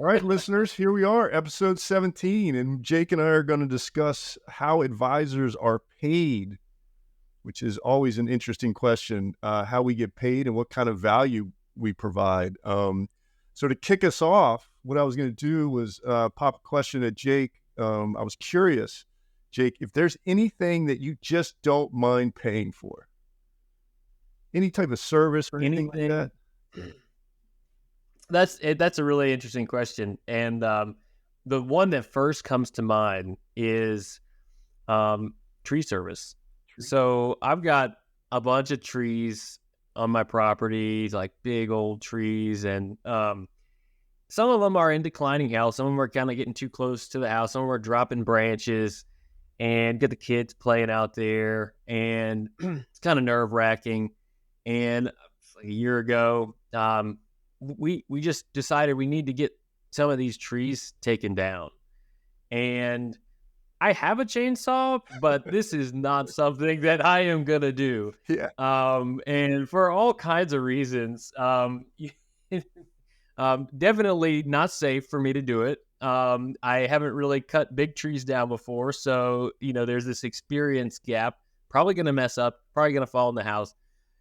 right, listeners, here we are, episode 17, and Jake and I are going to discuss how advisors are paid, which is always an interesting question, how we get paid and what kind of value we provide. So to kick us off, what I was going to do was pop a question at Jake. I was curious, Jake, if there's anything that you just don't mind paying for, any type of service or anything like that. That's a really interesting question, and the one that first comes to mind is tree service. So I've got a bunch of trees on my property, like big old trees, and some of them are in declining health. Some of them are kind of getting too close to the house. Some of them are dropping branches, and get the kids playing out there, and it's kind of nerve-wracking. And like a year ago, we just decided we need to get some of these trees taken down. And I have a chainsaw, but this is not something that I am going to do. Yeah. And for all kinds of reasons, definitely not safe for me to do it. I haven't really cut big trees down before. So, there's this experience gap, probably going to mess up, probably going to fall in the house.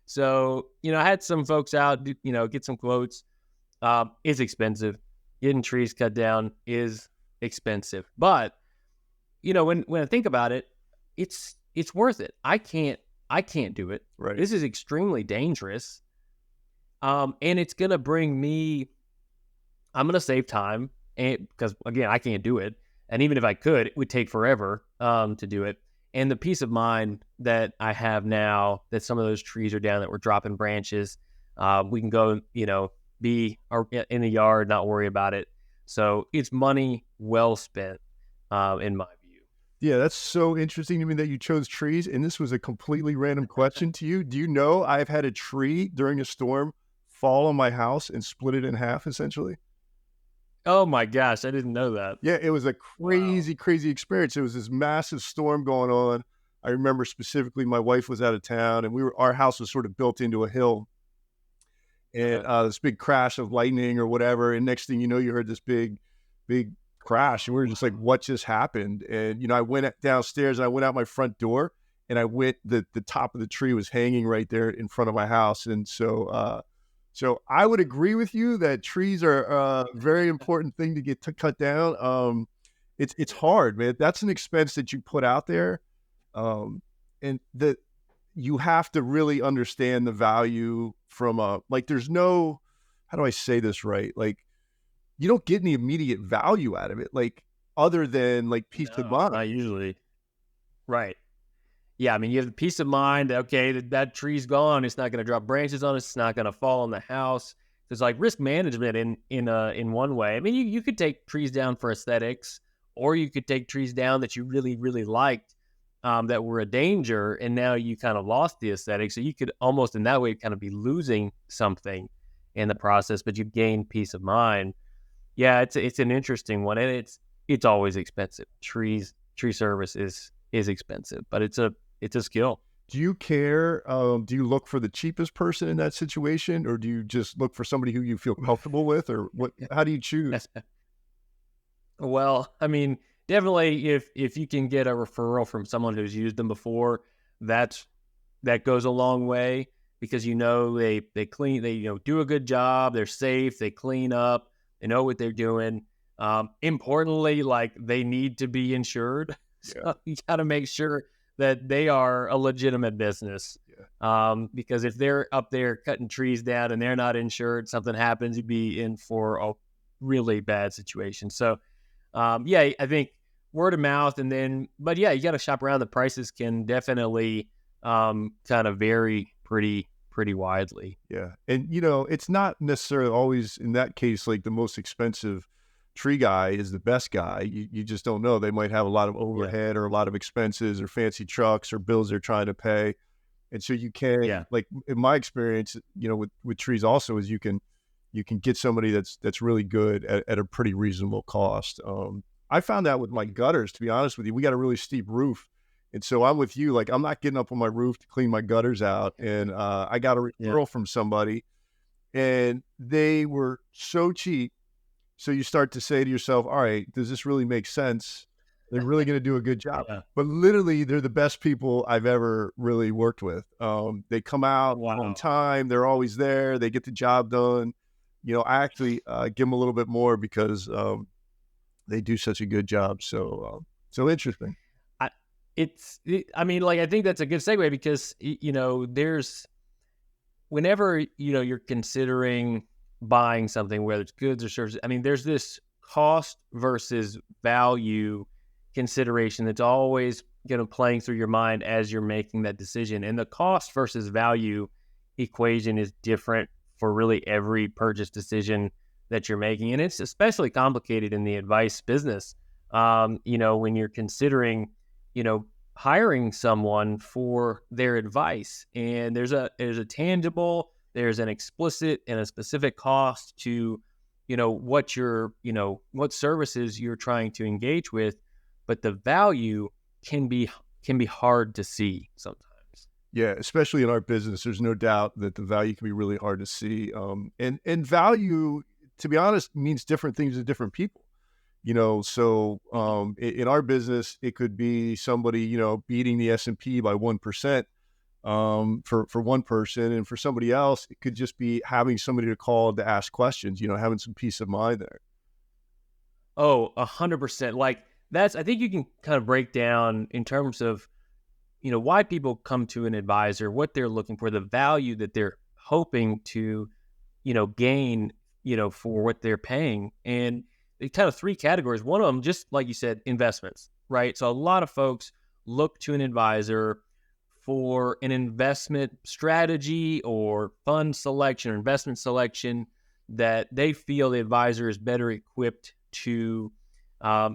So, I had some folks out, get some quotes. It's expensive. Getting trees cut down is expensive. But, when I think about it, it's worth it. I can't do it. Right. This is extremely dangerous. And it's going to bring me, I'm going to save time, and because again, I can't do it. And even if I could, it would take forever to do it. And the peace of mind that I have now that some of those trees are down, that we're dropping branches, we can go, be in the yard, not worry about it. So it's money well spent, in my view. Yeah, that's so interesting to me that you chose trees. And this was a completely random question to you. Do you know I've had a tree during a storm fall on my house and split it in half, essentially? Oh my gosh, I didn't know that. Yeah, it was a crazy experience. It was this massive storm going on. I remember specifically my wife was out of town, and our house was sort of built into a hill. And this big crash of lightning or whatever. And next thing you know, you heard this big crash. And we were just like, what just happened? And, I went downstairs and I went out my front door, and the top of the tree was hanging right there in front of my house. And so I would agree with you that trees are a very important thing to get cut down. It's hard, man. That's an expense that you put out there. And that you have to really understand the value from there's no, how do I say this right? Like, you don't get any immediate value out of it, like other than like peace of mind. Not usually. Right. Yeah. I mean, you have the peace of mind. Okay. That tree's gone. It's not going to drop branches on us. It's not going to fall on the house. There's like risk management in one way. I mean, you could take trees down for aesthetics, or you could take trees down that you really, really liked, that were a danger, and now you kind of lost the aesthetic. So you could almost in that way kind of be losing something in the process, but you gain peace of mind. Yeah, it's an interesting one, and it's always expensive. Tree service is expensive, but it's a skill. Do you care? Do you look for the cheapest person in that situation, or do you just look for somebody who you feel comfortable with, or what? How do you choose? Well, I mean, definitely if you can get a referral from someone who's used them before, that goes a long way, because they clean, they do a good job, they're safe, they clean up, they know what they're doing. Importantly, like, they need to be insured. So you got to make sure that they are a legitimate business. Yeah. Because if they're up there cutting trees down and they're not insured, something happens, you'd be in for a really bad situation. So, I think word of mouth, but you got to shop around. The prices can definitely kind of vary pretty widely. Yeah. And, it's not necessarily always in that case, like the most expensive tree guy is the best guy. You just don't know. They might have a lot of overhead or a lot of expenses or fancy trucks or bills they're trying to pay. And so you can, like in my experience, with trees also, is you can get somebody that's really good at a pretty reasonable cost. I found that with my gutters, to be honest with you. We got a really steep roof. And so I'm with you. Like, I'm not getting up on my roof to clean my gutters out. And I got a referral from somebody, and they were so cheap. So you start to say to yourself, all right, does this really make sense? They're really going to do a good job. Yeah. But literally, they're the best people I've ever really worked with. They come out on Wow. time. They're always there. They get the job done. I actually give them a little bit more because they do such a good job. So interesting. I, I mean, like, I think that's a good segue because, there's, whenever, you're considering buying something, whether it's goods or services, I mean, there's this cost versus value consideration that's always playing through your mind as you're making that decision. And the cost versus value equation is different for really every purchase decision that you're making. And it's especially complicated in the advice business. When you're considering, hiring someone for their advice, and there's a tangible, there's an explicit and a specific cost to, what what services you're trying to engage with, but the value can be hard to see sometimes. Yeah, especially in our business, there's no doubt that the value can be really hard to see. And value, to be honest, means different things to different people. So in our business, it could be somebody beating the S&P by 1%, for one person, and for somebody else, it could just be having somebody to call to ask questions. Having some peace of mind there. Oh, 100%. Like, I think you can kind of break down in terms of, why people come to an advisor, what they're looking for, the value that they're hoping to, gain, for what they're paying. And they kind of three categories. One of them, just like you said, investments, right? So a lot of folks look to an advisor for an investment strategy or fund selection or investment selection that they feel the advisor is better equipped to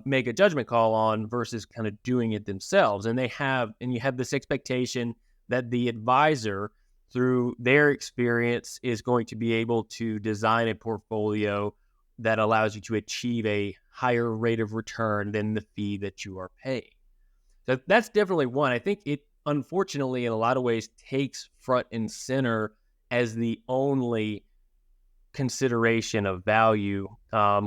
make a judgment call on versus kind of doing it themselves. And you have this expectation that the advisor, through their experience, is going to be able to design a portfolio that allows you to achieve a higher rate of return than the fee that you are paying. So that's definitely one. I think it, unfortunately, in a lot of ways, takes front and center as the only consideration of value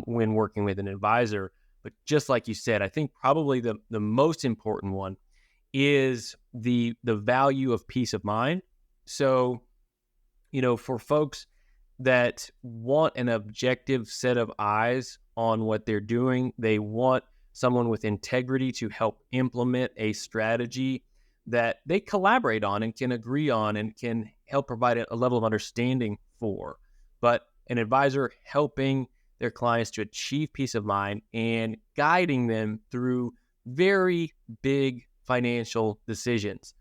when working with an advisor. But just like you said, I think probably the most important one is the value of peace of mind. So, for folks that want an objective set of eyes on what they're doing, they want someone with integrity to help implement a strategy that they collaborate on and can agree on and can help provide a level of understanding for. But an advisor helping their clients to achieve peace of mind and guiding them through very big financial decisions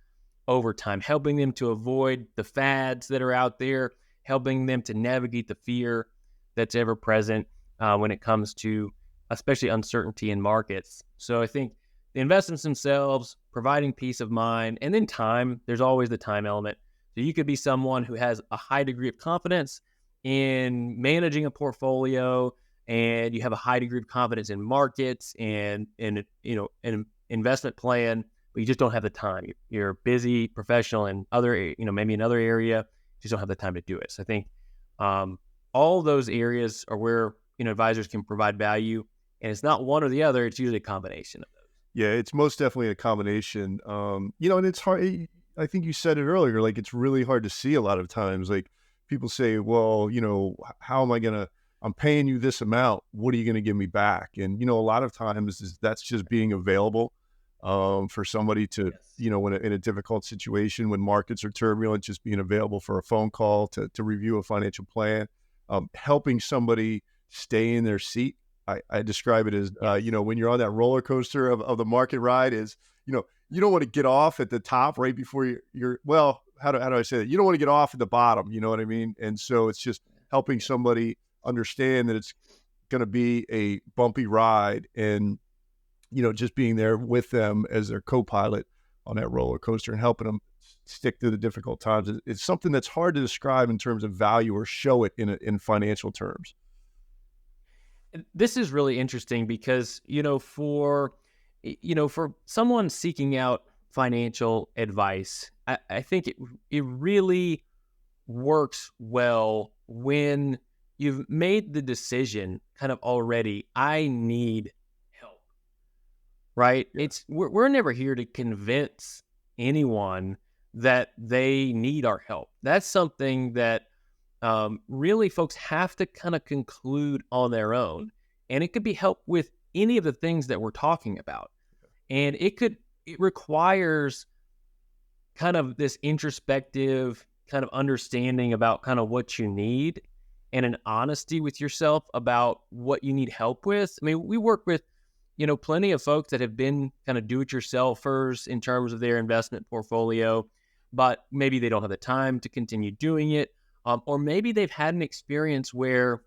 over time, helping them to avoid the fads that are out there, helping them to navigate the fear that's ever present when it comes to especially uncertainty in markets. So I think the investments themselves, providing peace of mind, and then time, there's always the time element. So you could be someone who has a high degree of confidence in managing a portfolio, and you have a high degree of confidence in markets and an investment plan, but you just don't have the time. You're a busy professional in maybe another area, you just don't have the time to do it. So I think all those areas are where advisors can provide value, and it's not one or the other. It's usually a combination of those. Yeah, it's most definitely a combination. And it's hard. I think you said it earlier. Like, it's really hard to see a lot of times. Like, people say, well, how am I gonna? I'm paying you this amount. What are you going to give me back? And a lot of times that's just being available for somebody to, Yes. when in a difficult situation, when markets are turbulent, just being available for a phone call to review a financial plan, helping somebody stay in their seat. I describe it as, when you're on that roller coaster of the market ride, is, you don't want to get off at the top right before you're well, how do I say that? You don't want to get off at the bottom, you know what I mean? And so it's just helping somebody understand that it's going to be a bumpy ride, and, just being there with them as their co-pilot on that roller coaster and helping them stick through the difficult times. It's something that's hard to describe in terms of value or show it in financial terms. This is really interesting because, for someone seeking out financial advice, I think it really works well when you've made the decision kind of already, I need help, right? Yeah. We're never here to convince anyone that they need our help. That's something that really folks have to kind of conclude on their own. And it could be help with any of the things that we're talking about. And it requires kind of this introspective kind of understanding about kind of what you need and an honesty with yourself about what you need help with. I mean, we work with, plenty of folks that have been kind of do-it-yourselfers in terms of their investment portfolio, but maybe they don't have the time to continue doing it. Or maybe they've had an experience where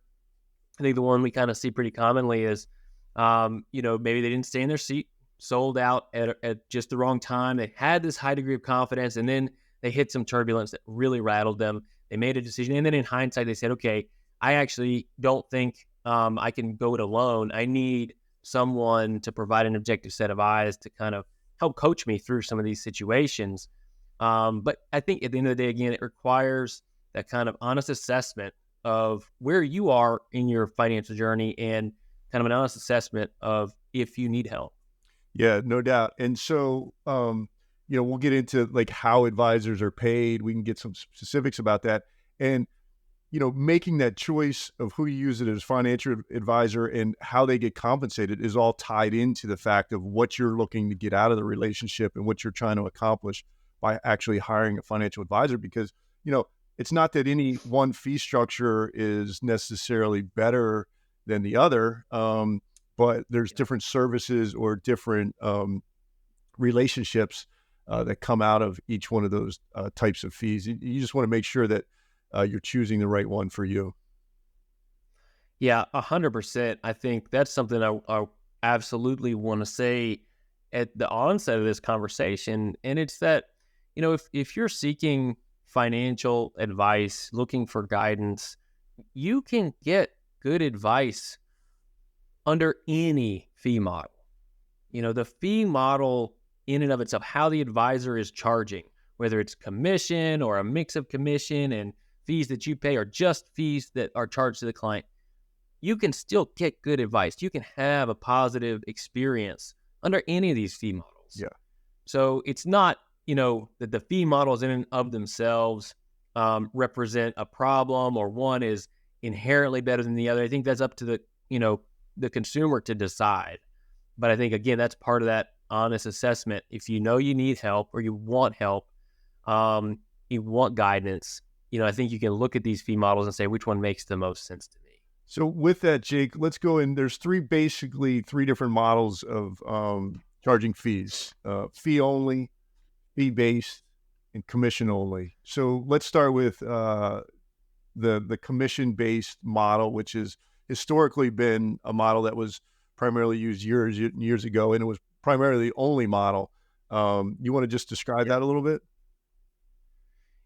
I think the one we kind of see pretty commonly is, maybe they didn't stay in their seat, sold out at just the wrong time. They had this high degree of confidence, and then they hit some turbulence that really rattled them. They made a decision, and then in hindsight, they said, okay, I actually don't think I can go it alone. I need someone to provide an objective set of eyes to kind of help coach me through some of these situations. But I think at the end of the day, again, it requires that kind of honest assessment of where you are in your financial journey and kind of an honest assessment of if you need help. Yeah, no doubt. And so, we'll get into like how advisors are paid. We can get some specifics about that. And, making that choice of who you use it as financial advisor and how they get compensated is all tied into the fact of what you're looking to get out of the relationship and what you're trying to accomplish by actually hiring a financial advisor. Because, it's not that any one fee structure is necessarily better than the other. But there's different services or different relationships that come out of each one of those types of fees. You just want to make sure that you're choosing the right one for you. Yeah, 100%. I think that's something I absolutely want to say at the onset of this conversation. And it's that, if you're seeking financial advice, looking for guidance, you can get good advice under any fee model. The fee model in and of itself, how the advisor is charging, whether it's commission or a mix of commission and fees that you pay or just fees that are charged to the client, you can still get good advice. You can have a positive experience under any of these fee models. Yeah. So it's not, that the fee models in and of themselves represent a problem or one is inherently better than the other. I think that's up to the consumer to decide. But I think, again, that's part of that honest assessment. If you know you need help or you want help, you want guidance, I think you can look at these fee models and say, which one makes the most sense to me? So with that, Jake, let's go in. There's basically three different models of charging fees, fee only, fee based, and commission only. So let's start with the commission based model, which has historically been a model that was primarily used years ago, and it was primarily the only model. You want to just describe that a little bit?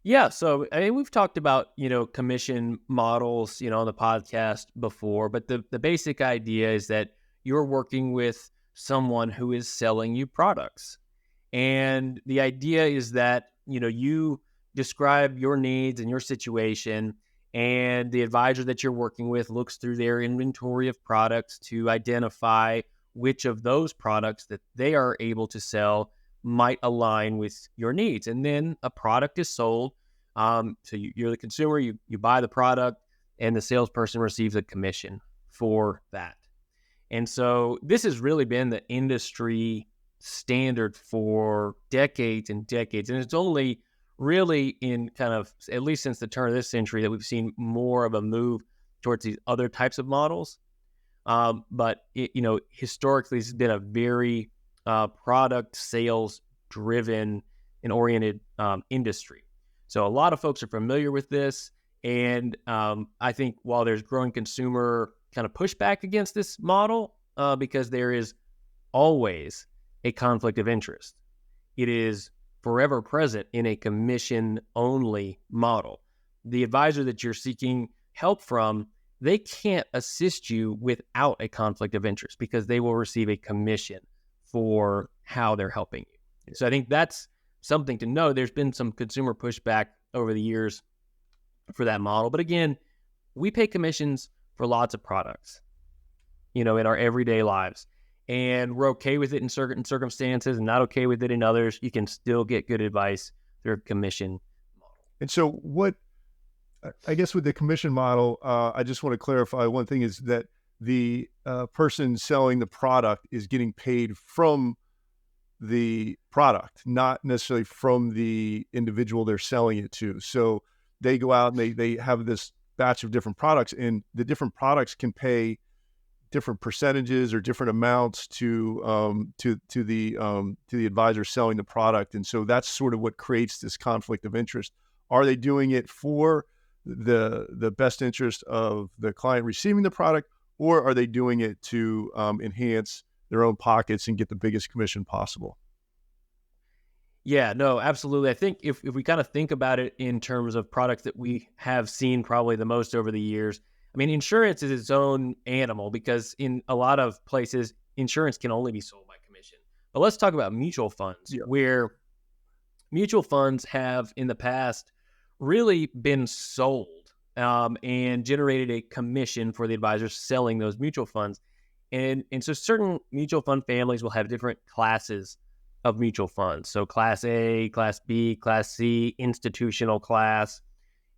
Yeah. So, I mean, we've talked about, commission models, on the podcast before, but the basic idea is that you're working with someone who is selling you products. And the idea is that, you describe your needs and your situation, and the advisor that you're working with looks through their inventory of products to identify which of those products that they are able to sell might align with your needs. And then a product is sold. So you're the consumer, you buy the product, and the salesperson receives a commission for that. And so this has really been the industry standard for decades and decades. And it's only really in kind of, at least since the turn of this century, that we've seen more of a move towards these other types of models. But historically, it's been a very product sales driven and oriented industry. So a lot of folks are familiar with this. And I think while there's growing consumer kind of pushback against this model, because there is always a conflict of interest, it is forever present in a commission-only model. The advisor that you're seeking help from, they can't assist you without a conflict of interest because they will receive a commission for how they're helping you. So I think that's something to know. There's been some consumer pushback over the years for that model. But again, we pay commissions for lots of products, in our everyday lives. And we're okay with it in certain circumstances and not okay with it in others. You can still get good advice through a commission model. And so I guess with the commission model, I just want to clarify one thing is that the person selling the product is getting paid from the product, not necessarily from the individual they're selling it to. So they go out and they have this batch of different products, and the different products can pay different percentages or different amounts to the advisor selling the product. And so that's sort of what creates this conflict of interest. Are they doing it for the best interest of the client receiving the product, or are they doing it to enhance their own pockets and get the biggest commission possible? Yeah, no, absolutely. I think if we kind of think about it in terms of products that we have seen probably the most over the years, I mean, insurance is its own animal because in a lot of places, insurance can only be sold by commission. But let's talk about mutual funds, where mutual funds have in the past really been sold and generated a commission for the advisors selling those mutual funds. And so certain mutual fund families will have different classes of mutual funds. So class A, class B, class C, institutional class.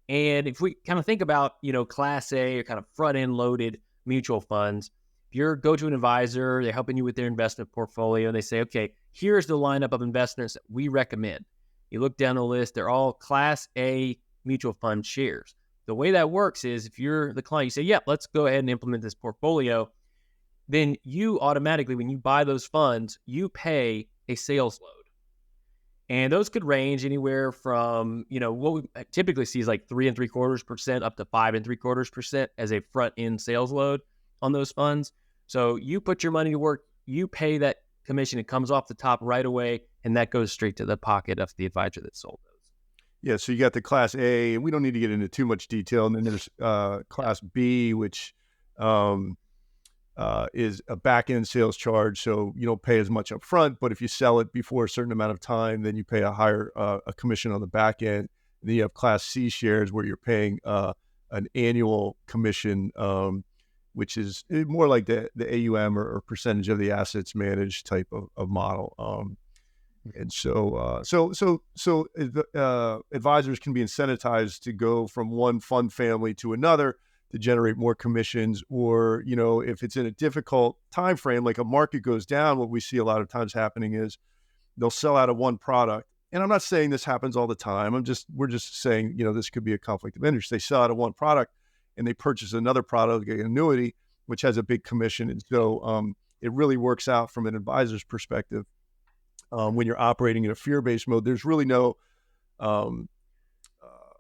And if we kind of think about, class A or kind of front end loaded mutual funds, if you go to an advisor, they're helping you with their investment portfolio, and they say, okay, here's the lineup of investments that we recommend. You look down the list, they're all class A mutual fund shares. The way that works is if you're the client, you say, yep, let's go ahead and implement this portfolio. Then you automatically, when you buy those funds, you pay a sales load. And those could range anywhere from, what we typically see is like 3.75% up to 5.75% as a front end sales load on those funds. So you put your money to work, you pay that commission, it comes off the top right away, and that goes straight to the pocket of the advisor that sold those. Yeah, so you got the class A, and we don't need to get into too much detail. And then there's class B, which is a back-end sales charge. So you don't pay as much up front, but if you sell it before a certain amount of time, then you pay a higher a commission on the back end. And then you have class C shares where you're paying an annual commission, which is more like the AUM or percentage of the assets managed type of model. And so advisors can be incentivized to go from one fund family to another to generate more commissions, or, if it's in a difficult time frame, like a market goes down, what we see a lot of times happening is they'll sell out of one product. And I'm not saying this happens all the time. We're just saying, this could be a conflict of interest. They sell out of one product and they purchase another product, like an annuity, which has a big commission. And so it really works out from an advisor's perspective. When you're operating in a fear-based mode, there's really no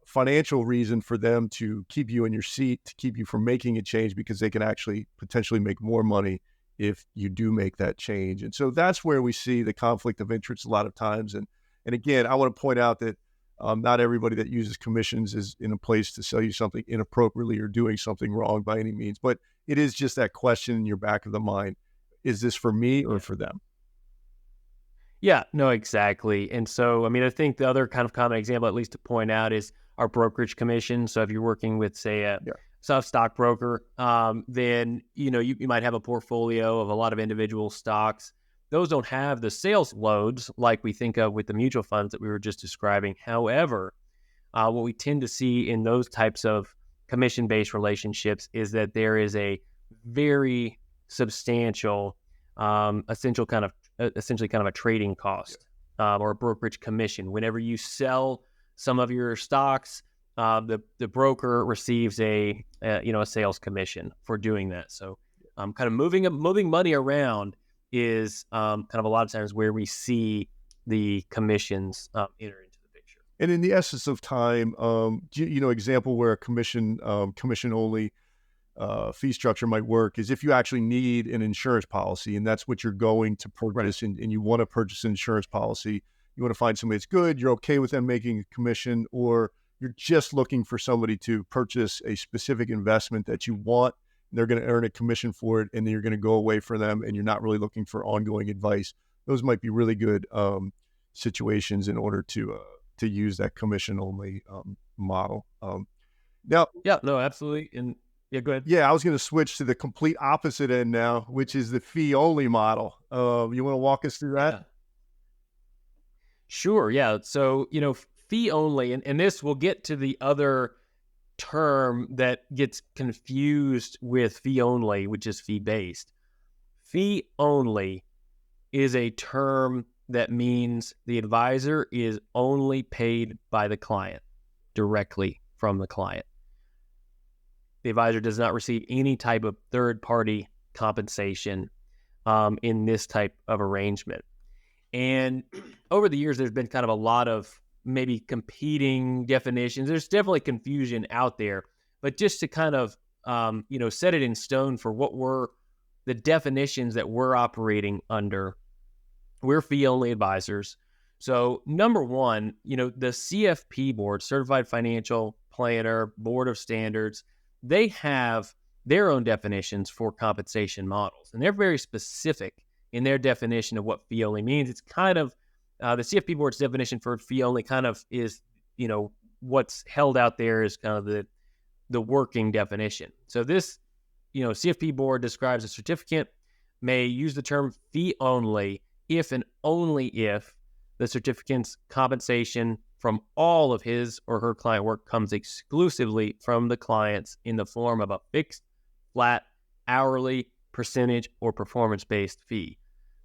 financial reason for them to keep you in your seat, to keep you from making a change, because they can actually potentially make more money if you do make that change. And so that's where we see the conflict of interest a lot of times. And again, I want to point out that not everybody that uses commissions is in a place to sell you something inappropriately or doing something wrong by any means. But it is just that question in your back of the mind: is this for me or for them? Yeah, no, exactly. And so, I mean, I think the other kind of common example, at least to point out, is our brokerage commission. So if you're working with, say, a stockbroker, then, you might have a portfolio of a lot of individual stocks. Those don't have the sales loads like we think of with the mutual funds that we were just describing. However, what we tend to see in those types of commission-based relationships is that there is a very substantial, essentially kind of a trading cost or a brokerage commission. Whenever you sell some of your stocks, the broker receives a sales commission for doing that. So kind of moving money around is kind of a lot of times where we see the commissions enter into the picture. And in the essence of time, example where a commission only fee structure might work is if you actually need an insurance policy, and that's what you're going to purchase, and you want to purchase an insurance policy. You want to find somebody that's good, you're okay with them making a commission, or you're just looking for somebody to purchase a specific investment that you want, and they're going to earn a commission for it, and then you're going to go away for them, and you're not really looking for ongoing advice. Those might be really good situations in order to use that commission only model. Now, Yeah, no, absolutely. And yeah, go ahead. yeah, I was going to switch to the complete opposite end now, which is the fee only model. You want to walk us through that? Yeah. Sure. Yeah. So, fee only, and this will get to the other term that gets confused with fee only, which is fee based. Fee only is a term that means the advisor is only paid by the client, directly from the client. The advisor does not receive any type of third party compensation in this type of arrangement. And over the years, there's been kind of a lot of maybe competing definitions. There's definitely confusion out there, but just to kind of, set it in stone for what were the definitions that we're operating under, we're fee only advisors. So number one, the CFP board, Certified Financial Planner, Board of Standards, they have their own definitions for compensation models, and they're very specific in their definition of what fee only means. It's kind of the CFP board's definition for fee only kind of is, what's held out there is kind of the working definition. So this, CFP board describes a certificate may use the term fee only if and only if the certificate's compensation from all of his or her client work comes exclusively from the clients in the form of a fixed, flat, hourly, percentage, or performance-based fee.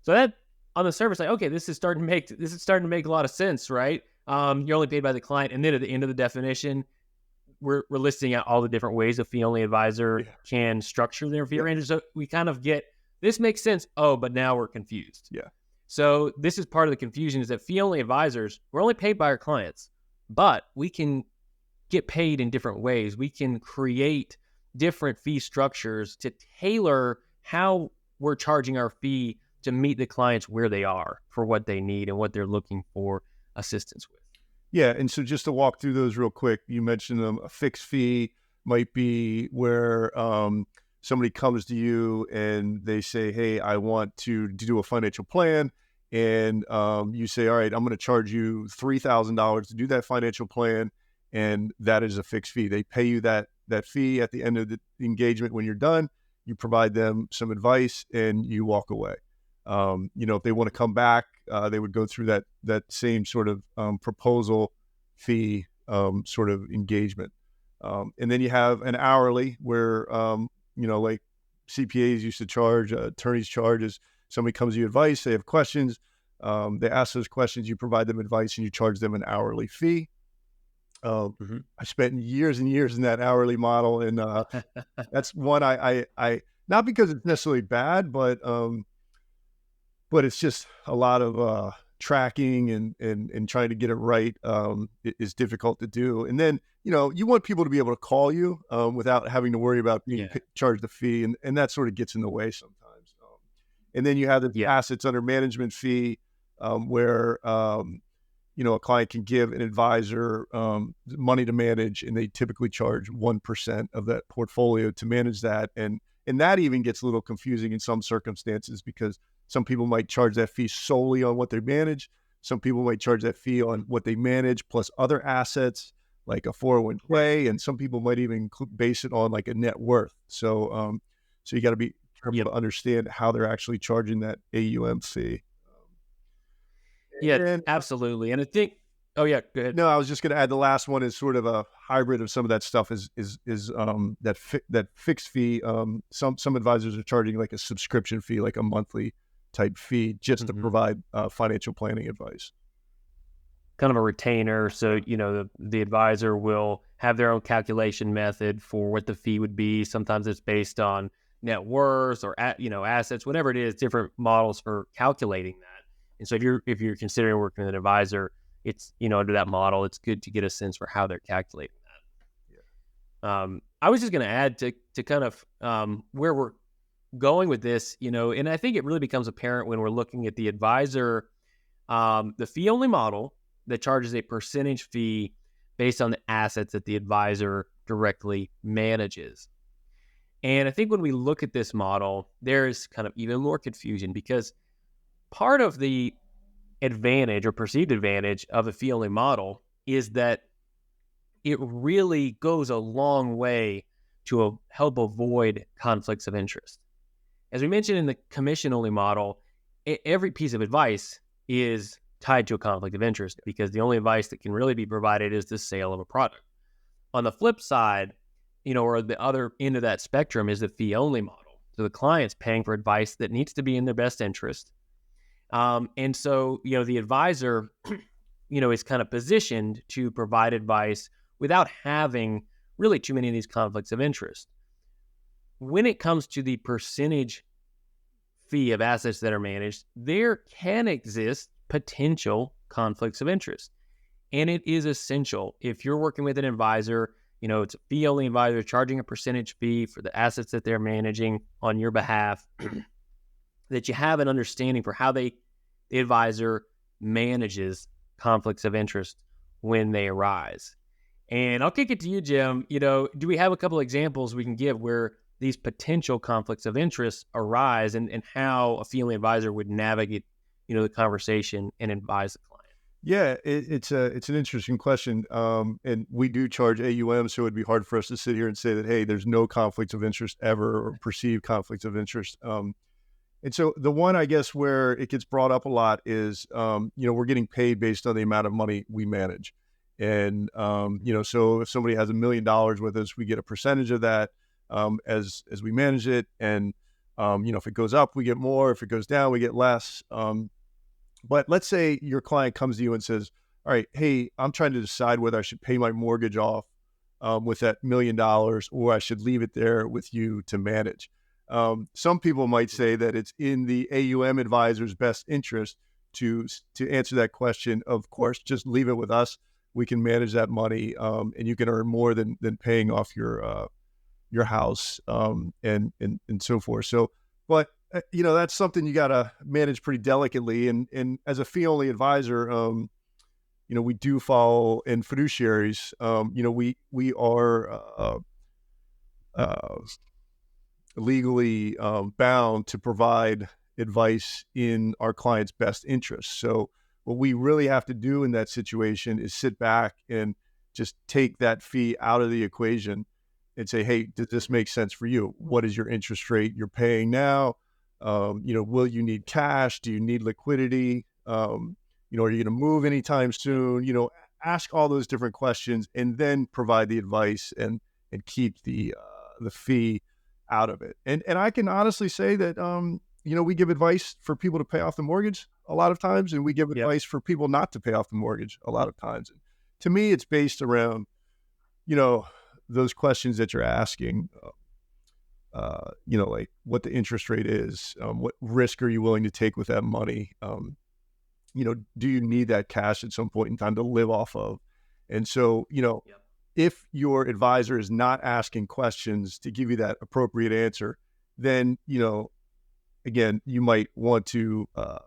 So that, on the surface, like, okay, this is starting to make a lot of sense, right? You're only paid by the client, and then at the end of the definition, we're listing out all the different ways a fee-only advisor can structure their fee arrangement. So we kind of get, this makes sense. Oh, but now we're confused. Yeah. So this is part of the confusion, is that fee-only advisors, we're only paid by our clients, but we can get paid in different ways. We can create different fee structures to tailor how we're charging our fee to meet the clients where they are for what they need and what they're looking for assistance with. Yeah, and so just to walk through those real quick, you mentioned them. A fixed fee might be where somebody comes to you and they say, hey, I want to do a financial plan. And you say, all right, I'm going to charge you $3,000 to do that financial plan. And that is a fixed fee. They pay you that fee at the end of the engagement. When you're done, you provide them some advice and you walk away. If they want to come back, they would go through that same sort of proposal fee sort of engagement. And then you have an hourly where, like CPAs used to charge, attorneys charges. Somebody comes to you advice, they have questions, they ask those questions, you provide them advice, and you charge them an hourly fee. I spent years and years in that hourly model, and that's one I not because it's necessarily bad, but it's just a lot of tracking and trying to get it right is difficult to do. And then, you want people to be able to call you without having to worry about being charged the fee. And that sort of gets in the way sometimes. And then you have the assets under management fee where, a client can give an advisor money to manage, and they typically charge 1% of that portfolio to manage that. And that even gets a little confusing in some circumstances, because some people might charge that fee solely on what they manage. Some people might charge that fee on what they manage plus other assets like a 401k, and some people might even base it on like a net worth. So you got to be careful to understand how they're actually charging that AUM fee. Yeah, absolutely. And I think, go ahead. No, I was just going to add the last one is sort of a hybrid of some of that stuff is that fixed fee. Some advisors are charging like a subscription fee, like a monthly type fee, just to provide financial planning advice. Kind of a retainer. So, the advisor will have their own calculation method for what the fee would be. Sometimes it's based on net worth or, assets, whatever it is, different models for calculating that. And so if you're considering working with an advisor, it's, under that model, it's good to get a sense for how they're calculating that. Yeah. I was just going to add to kind of where we're going with this, and I think it really becomes apparent when we're looking at the advisor, the fee only model that charges a percentage fee based on the assets that the advisor directly manages. And I think when we look at this model, there's kind of even more confusion, because part of the advantage or perceived advantage of a fee only model is that it really goes a long way to help avoid conflicts of interest. As we mentioned in the commission-only model, every piece of advice is tied to a conflict of interest because the only advice that can really be provided is the sale of a product. On the flip side, or the other end of that spectrum is the fee-only model. So the client's paying for advice that needs to be in their best interest. And so, the advisor, is kind of positioned to provide advice without having really too many of these conflicts of interest. When it comes to the percentage fee of assets that are managed, there can exist potential conflicts of interest. And it is essential if you're working with an advisor, it's a fee-only advisor charging a percentage fee for the assets that they're managing on your behalf, that you have an understanding for how the advisor manages conflicts of interest when they arise. And I'll kick it to you, Jim. Do we have a couple examples we can give where these potential conflicts of interest arise and how a fee-only advisor would navigate, the conversation and advise the client? Yeah, it's an interesting question. And we do charge AUM, so it'd be hard for us to sit here and say that, hey, there's no conflicts of interest ever or perceived conflicts of interest. And so the one, I guess, where it gets brought up a lot is, we're getting paid based on the amount of money we manage. And, so if somebody has $1 million with us, we get a percentage of that as we manage it. And, if it goes up, we get more. If it goes down, we get less. But let's say your client comes to you and says, all right, hey, I'm trying to decide whether I should pay my mortgage off with that $1 million or I should leave it there with you to manage. Some people might say that it's in the AUM advisor's best interest to answer that question. Of course, just leave it with us. We can manage that money, and you can earn more than paying off your house and so forth. So, but that's something you got to manage pretty delicately. And as a fee-only advisor, we do follow in fiduciaries. We are legally bound to provide advice in our client's best interest. So what we really have to do in that situation is sit back and just take that fee out of the equation and say, hey, does this make sense for you? What is your interest rate you're paying now? Will you need cash? Do you need liquidity? Are you going to move anytime soon? Ask all those different questions and then provide the advice and keep the fee out of it. And I can honestly say that, we give advice for people to pay off the mortgage a lot of times, and we give advice for people not to pay off the mortgage a lot of times. And to me, it's based around, those questions that you're asking, like what the interest rate is, what risk are you willing to take with that money? Do you need that cash at some point in time to live off of? And so, if your advisor is not asking questions to give you that appropriate answer, then, again, you might want to, I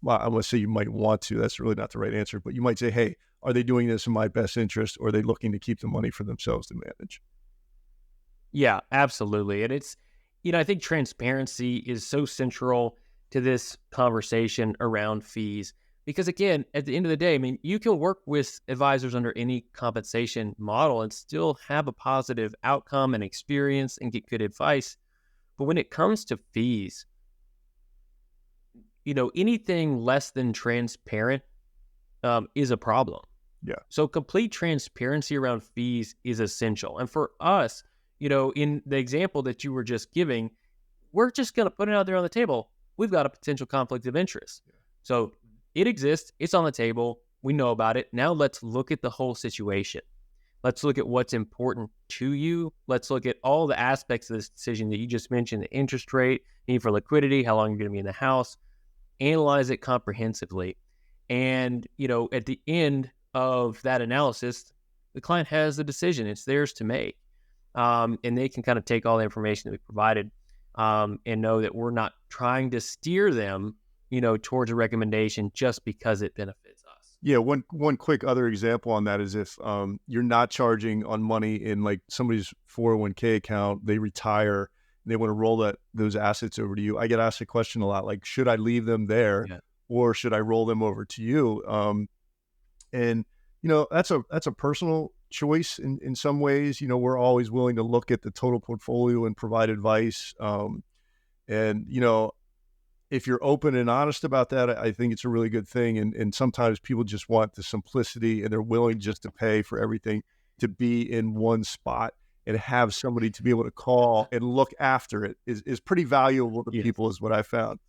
want to say you might want to, that's really not the right answer, but you might say, hey, are they doing this in my best interest, or are they looking to keep the money for themselves to manage? Yeah, absolutely. And it's, I think transparency is so central to this conversation around fees, because again, at the end of the day, you can work with advisors under any compensation model and still have a positive outcome and experience and get good advice. But when it comes to fees, anything less than transparent is a problem. Yeah. So complete transparency around fees is essential. And for us, in the example that you were just giving, we're just going to put it out there on the table. We've got a potential conflict of interest. Yeah. So it exists. It's on the table. We know about it. Now let's look at the whole situation. Let's look at what's important to you. Let's look at all the aspects of this decision that you just mentioned, the interest rate, need for liquidity, how long you're going to be in the house. Analyze it comprehensively. And, at the end of that analysis, the client has the decision. It's theirs to make. And they can kind of take all the information that we provided and know that we're not trying to steer them, towards a recommendation just because it benefits us. Yeah. One quick other example on that is if you're not charging on money in like somebody's 401k account, they retire, and they want to roll those assets over to you. I get asked a question a lot, like, should I leave them there? Yeah. Or should I roll them over to you? And that's a personal choice in some ways. We're always willing to look at the total portfolio and provide advice. And, if you're open and honest about that, I think it's a really good thing. And sometimes people just want the simplicity and they're willing just to pay for everything to be in one spot, and have somebody to be able to call and look after it is pretty valuable to people, is what I found.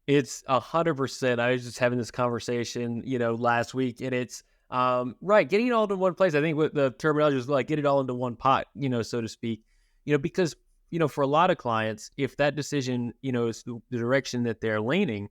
It's 100%. I was just having this conversation, last week, and it's right, getting it all into one place. I think what the terminology is like, get it all into one pot, so to speak. Because for a lot of clients, if that decision, is the direction that they're leaning,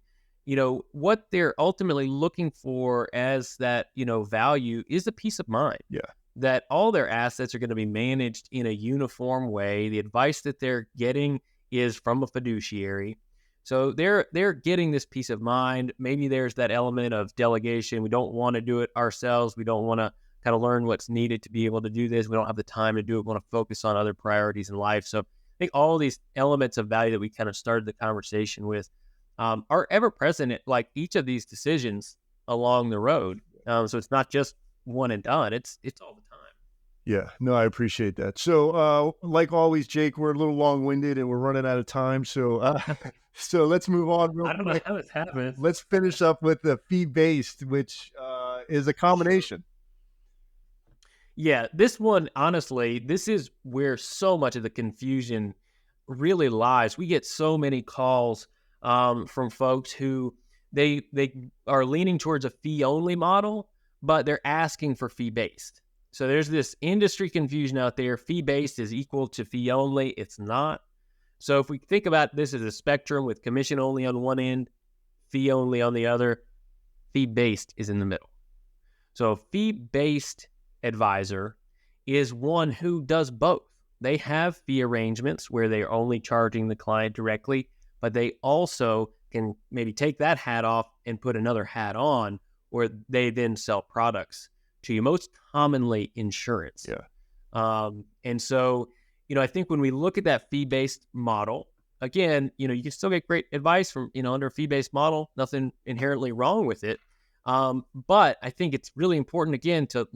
what they're ultimately looking for as that, value is a peace of mind. Yeah. That all their assets are going to be managed in a uniform way. The advice that they're getting is from a fiduciary. So they're getting this peace of mind. Maybe there's that element of delegation. We don't want to do it ourselves. We don't want to kind of learn what's needed to be able to do this. We don't have the time to do it. We want to focus on other priorities in life. So I think all these elements of value that we kind of started the conversation with are ever present at like each of these decisions along the road. So it's not just one and done. It's all the time. Yeah, no, I appreciate that. So, like always, Jake, we're a little long-winded and we're running out of time. So, so let's move on real I don't know quick. how it's happened. Let's finish up with the fee-based, which is a combination. Yeah, this one, honestly, this is where so much of the confusion really lies. We get so many calls from folks who they are leaning towards a fee-only model, but they're asking for fee-based. So there's this industry confusion out there. Fee-based is equal to fee-only. It's not. So if we think about this as a spectrum with commission-only on one end, fee-only on the other, fee-based is in the middle. So a fee-based advisor is one who does both. They have fee arrangements where they're only charging the client directly, but they also can maybe take that hat off and put another hat on, where they then sell products to you, most commonly insurance. Yeah. And so, I think when we look at that fee-based model, again, you can still get great advice from, under a fee-based model, nothing inherently wrong with it. But I think it's really important, again, to,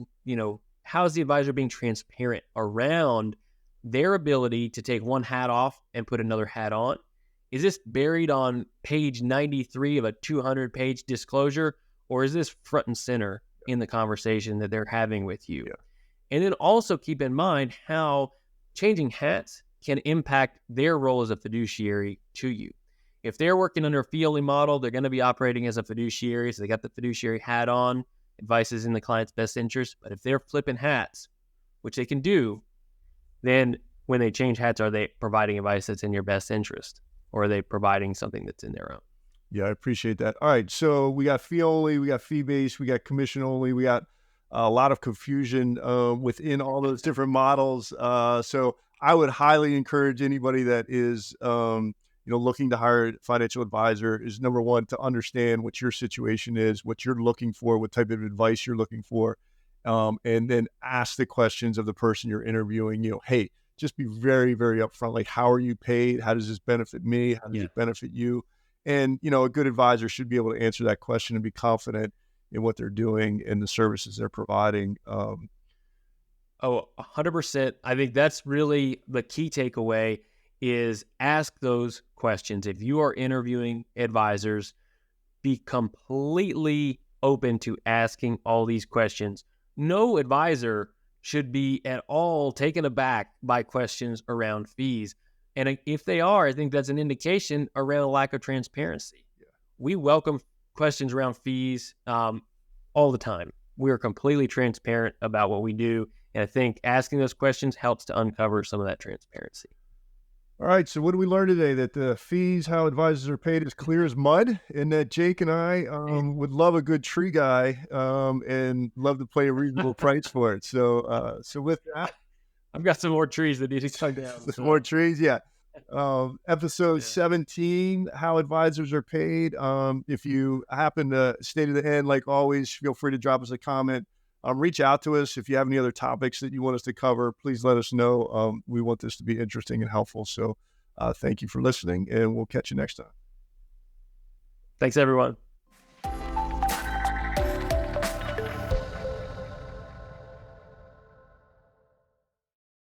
how's the advisor being transparent around their ability to take one hat off and put another hat on? Is this buried on page 93 of a 200-page disclosure, or is this front and center in the conversation that they're having with you? Yeah. And then also keep in mind how changing hats can impact their role as a fiduciary to you. If they're working under a fee-only model, they're going to be operating as a fiduciary, so they got the fiduciary hat on, advice is in the client's best interest. But if they're flipping hats, which they can do, then when they change hats, are they providing advice that's in your best interest, or are they providing something that's in their own? Yeah, I appreciate that. All right, so we got fee only, we got fee based, we got commission only, we got a lot of confusion within all those different models. So I would highly encourage anybody that is looking to hire a financial advisor is, number one, to understand what your situation is, what you're looking for, what type of advice you're looking for, and then ask the questions of the person you're interviewing. Hey, just be very, very upfront. Like, how are you paid? How does this benefit me? How does it benefit you? And, a good advisor should be able to answer that question and be confident in what they're doing and the services they're providing. 100%. I think that's really the key takeaway, is ask those questions. If you are interviewing advisors, be completely open to asking all these questions. No advisor should be at all taken aback by questions around fees. And if they are, I think that's an indication around a lack of transparency. Yeah. We welcome questions around fees all the time. We are completely transparent about what we do. And I think asking those questions helps to uncover some of that transparency. All right. So what did we learn today? That the fees, how advisors are paid, is clear as mud, and that Jake and I would love a good tree guy and love to pay a reasonable price for it. So with that, I've got some more trees that need to come down. Some more trees, yeah. Episode 17, how advisors are paid. If you happen to stay to the end, like always, feel free to drop us a comment. Reach out to us. If you have any other topics that you want us to cover, please let us know. We want this to be interesting and helpful. So thank you for listening, and we'll catch you next time. Thanks, everyone.